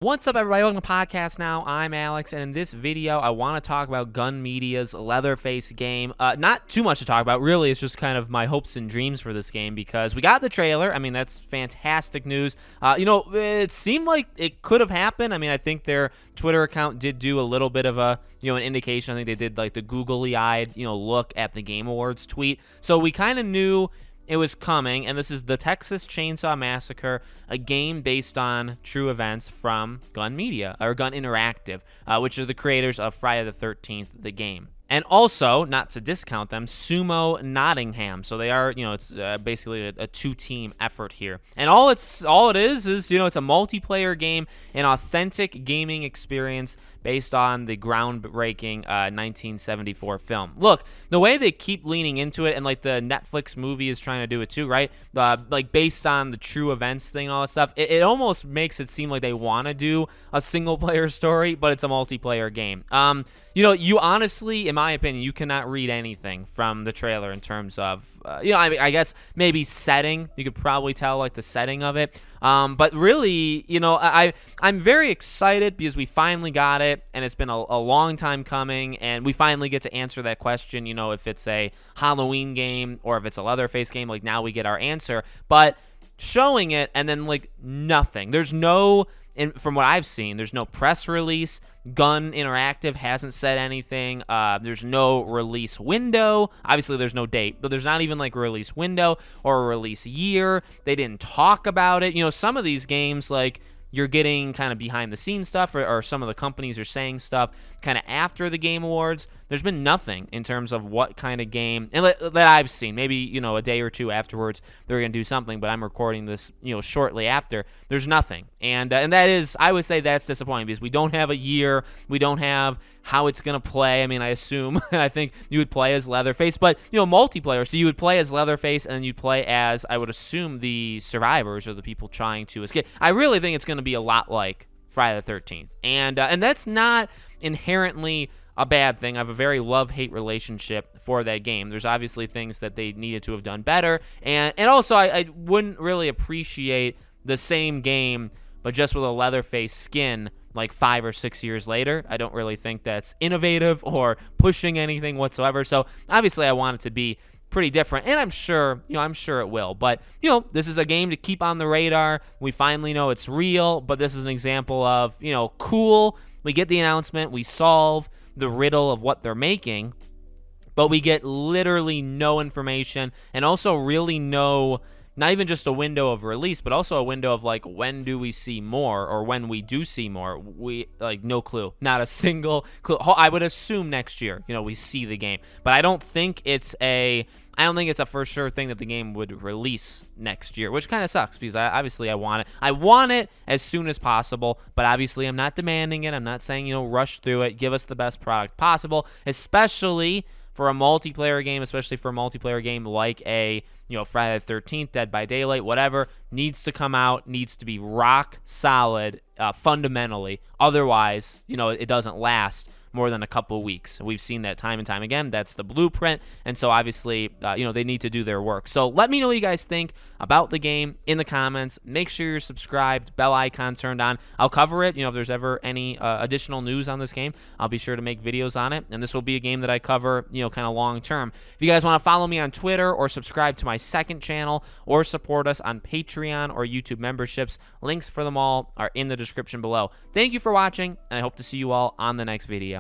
What's up, everybody? Welcome to the podcast now. I'm Alex, and in this video, I want to talk about Gun Media's Leatherface game. Not too much to talk about, really. It's just kind of my hopes and dreams for this game because we got the trailer. I mean, that's fantastic news. It seemed like it could have happened. I mean, I think their Twitter account did do a little bit of an indication. I think they did like the googly-eyed, look at the Game Awards tweet. So we kind of knew it was coming, and this is the Texas Chainsaw Massacre, a game based on true events from Gun Media, or Gun Interactive, which are the creators of Friday the 13th, the game. And also, not to discount them, Sumo Nottingham. So they are, it's basically a two-team effort here. And all it is, it's a multiplayer game, an authentic gaming experience based on the groundbreaking 1974 film. Look, the way they keep leaning into it, and like the Netflix movie is trying to do it too, right? Like based on the true events thing and all that stuff, it almost makes it seem like they want to do a single-player story, but it's a multiplayer game. You honestly, in my opinion, you cannot read anything from the trailer in terms of, I guess maybe setting. You could probably tell like the setting of it. But really, I'm very excited because we finally got it, and it's been a long time coming, and we finally get to answer that question, if it's a Halloween game or if it's a Leatherface game. Like, now we get our answer. But showing it and then like nothing. There's no, from what I've seen, there's no press release. Gun Interactive hasn't said anything. There's no release window. Obviously, there's no date, but there's not even like a release window or a release year. They didn't talk about it. Some of these games, like, you're getting kind of behind the scenes stuff, or some of the companies are saying stuff kind of after the Game Awards. There's been nothing in terms of what kind of game and that I've seen. Maybe, a day or two afterwards they're going to do something, but I'm recording this, shortly after. There's nothing. And that is, I would say that's disappointing because we don't have a year. We don't have how it's going to play. I mean, I assume, and I think you would play as Leatherface, but, multiplayer. So you would play as Leatherface, and then you'd play as, I would assume, the survivors or the people trying to escape. I really think it's going to be a lot like Friday the 13th. And that's not inherently a bad thing. I have a very love-hate relationship for that game. There's obviously things that they needed to have done better. And also, I wouldn't really appreciate the same game, but just with a Leatherface skin like 5 or 6 years later. I don't really think that's innovative or pushing anything whatsoever. So obviously I want it to be pretty different, and I'm sure it will. But, this is a game to keep on the radar. We finally know it's real, but this is an example of, cool. We get the announcement, we solve the riddle of what they're making, but we get literally no information, and also really no, not even just a window of release, but also a window of like, when do we see more, or when we do see more. We like no clue, not a single clue. I would assume next year, we see the game, but I don't think it's a for sure thing that the game would release next year, which kind of sucks because I want it. I want it as soon as possible, but obviously I'm not demanding it. I'm not saying, rush through it. Give us the best product possible, especially for a multiplayer game, like a, Friday the 13th, Dead by Daylight, whatever, needs to come out, needs to be rock solid fundamentally. Otherwise, it doesn't last more than a couple weeks. We've seen that time and time again. That's the blueprint. And so obviously, they need to do their work. So let me know what you guys think about the game in the comments. Make sure you're subscribed, bell icon turned on. I'll cover it. If there's ever any additional news on this game, I'll be sure to make videos on it. And this will be a game that I cover, kind of long term. If you guys want to follow me on Twitter or subscribe to my second channel or support us on Patreon or YouTube memberships, links for them all are in the description below. Thank you for watching, and I hope to see you all on the next video.